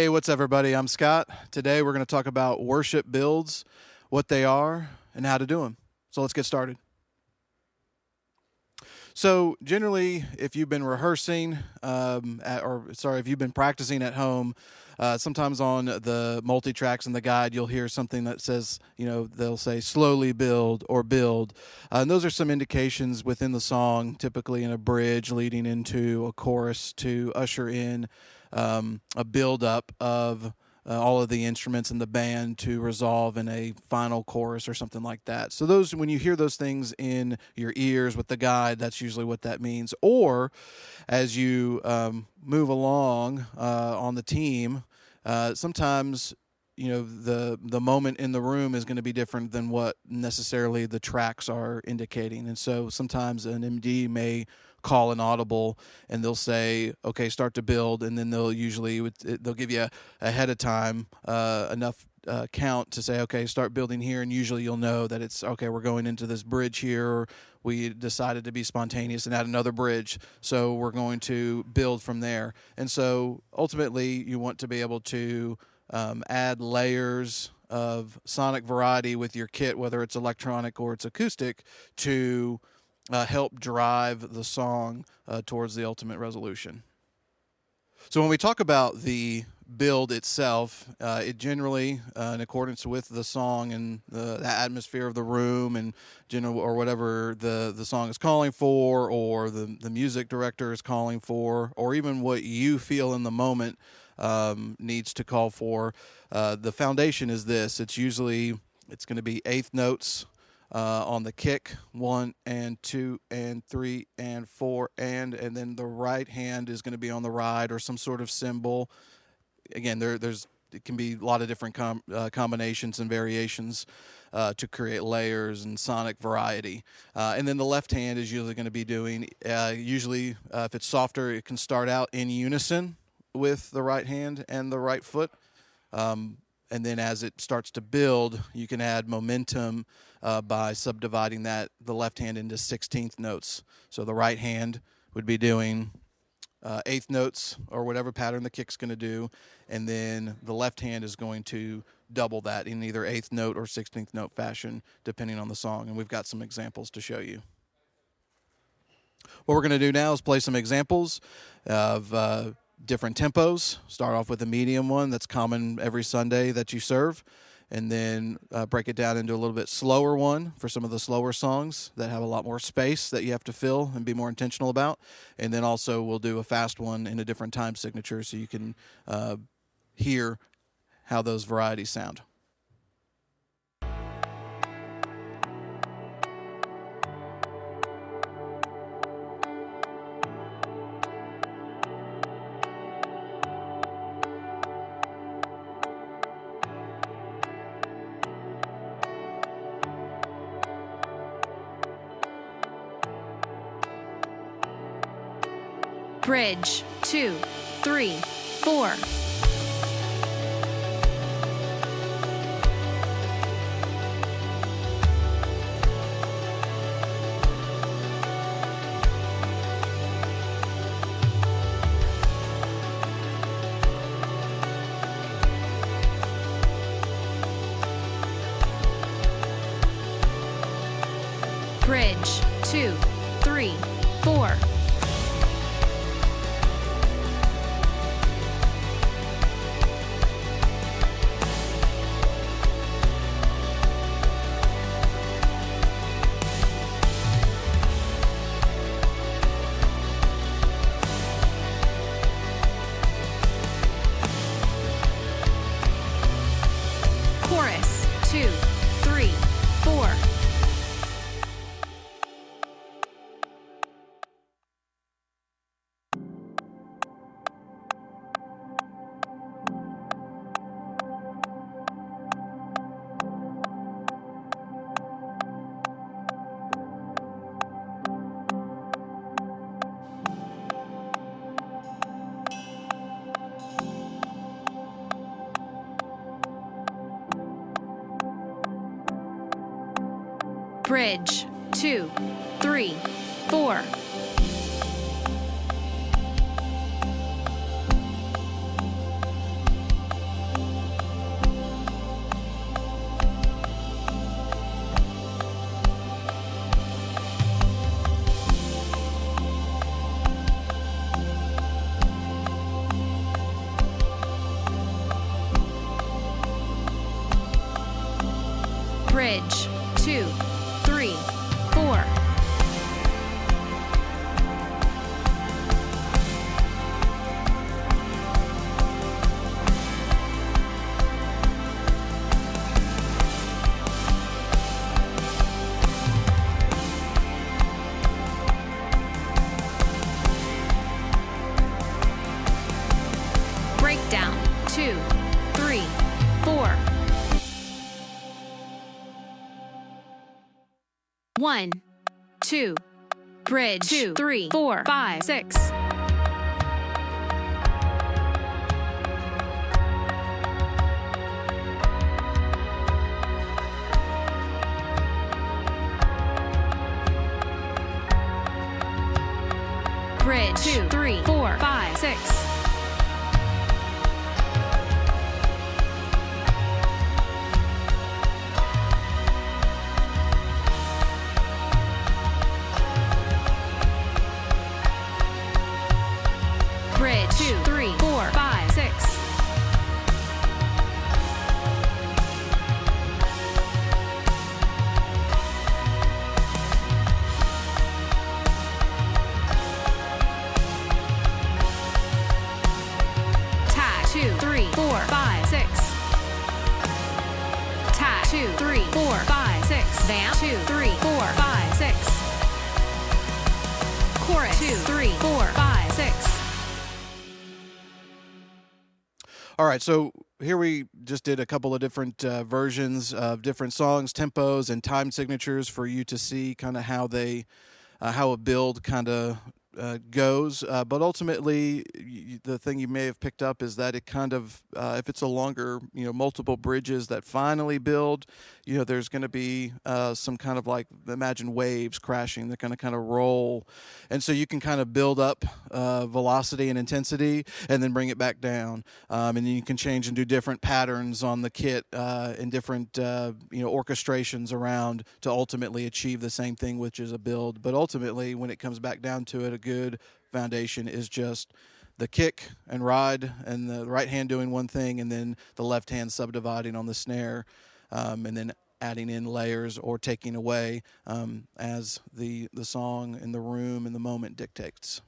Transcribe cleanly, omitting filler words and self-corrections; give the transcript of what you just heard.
Hey, what's up, everybody? I'm Scott. Today we're going to talk about worship builds, what they are, and how to do them. So let's get started. So generally, if you've been rehearsing, if you've been practicing at home, sometimes on the multi-tracks in the guide, you'll hear something that says, they'll say slowly build or build. And those are some indications within the song, typically in a bridge leading into a chorus to usher in a build-up of all of the instruments in the band to resolve in a final chorus or something like that. So when you hear those things in your ears with the guide, that's usually what that means. Or as you move along on the team, sometimes the moment in the room is going to be different than what necessarily the tracks are indicating. And so sometimes an MD may call an audible and they'll say, okay, start to build, and then they'll give you ahead of time enough count to say, okay, start building here, and usually you'll know that it's okay, we're going into this bridge here, or we decided to be spontaneous and add another bridge, so we're going to build from there. And so ultimately you want to be able to add layers of sonic variety with your kit, whether it's electronic or it's acoustic, to help drive the song towards the ultimate resolution. So when we talk about the build itself, it generally, in accordance with the song and the atmosphere of the room and or whatever the song is calling for, or the music director is calling for, or even what you feel in the moment needs to call for, the foundation is this. It's going to be eighth notes on the kick, 1 and 2 and 3 and 4, and then the right hand is going to be on the ride or some sort of cymbal. Again, it can be a lot of different combinations and variations to create layers and sonic variety. And then the left hand is usually going to be doing, if it's softer, it can start out in unison with the right hand and the right foot. And then as it starts to build, you can add momentum by subdividing the left hand into 16th notes. So the right hand would be doing eighth notes or whatever pattern the kick's going to do, and then the left hand is going to double that in either eighth note or 16th note fashion, depending on the song. And we've got some examples to show you. What we're going to do now is play some examples of different tempos. Start off with a medium one that's common every Sunday that you serve, and then break it down into a little bit slower one for some of the slower songs that have a lot more space that you have to fill and be more intentional about. And then also we'll do a fast one in a different time signature so you can hear how those varieties sound. Bridge, 2, 3, 4. Bridge, 2, 3, 4. Chorus, 2, 3, 4. Bridge, 2, 3, 4. bridge, 2, 3, 4. Breakdown, 2, 3, 4. 1, 2, bridge, 2, 3, 4, 5, 6. Bridge, 2, 3, 4, 5, 6. Bridge, 2, 3, 4, 5, 6. Tag, 2, 3, 4, 5, 6. Tag, 2, 3, 4, 5, 6. Vamp, 2, 3, 4, 5, 6. Chorus, 2, 3, 4, 5, 6. All right, so here we just did a couple of different versions of different songs, tempos, and time signatures for you to see kind of how they, how a build kind of goes. But ultimately, the thing you may have picked up is that it kind of, if it's a longer, multiple bridges that finally build, there's going to be some kind of like, imagine waves crashing. They're going to kind of roll. And so you can kind of build up velocity and intensity and then bring it back down. And then you can change and do different patterns on the kit and different, orchestrations around to ultimately achieve the same thing, which is a build. But ultimately, when it comes back down to it, a good foundation is just the kick and ride and the right hand doing one thing and then the left hand subdividing on the snare and then adding in layers or taking away as the song and the room and the moment dictates.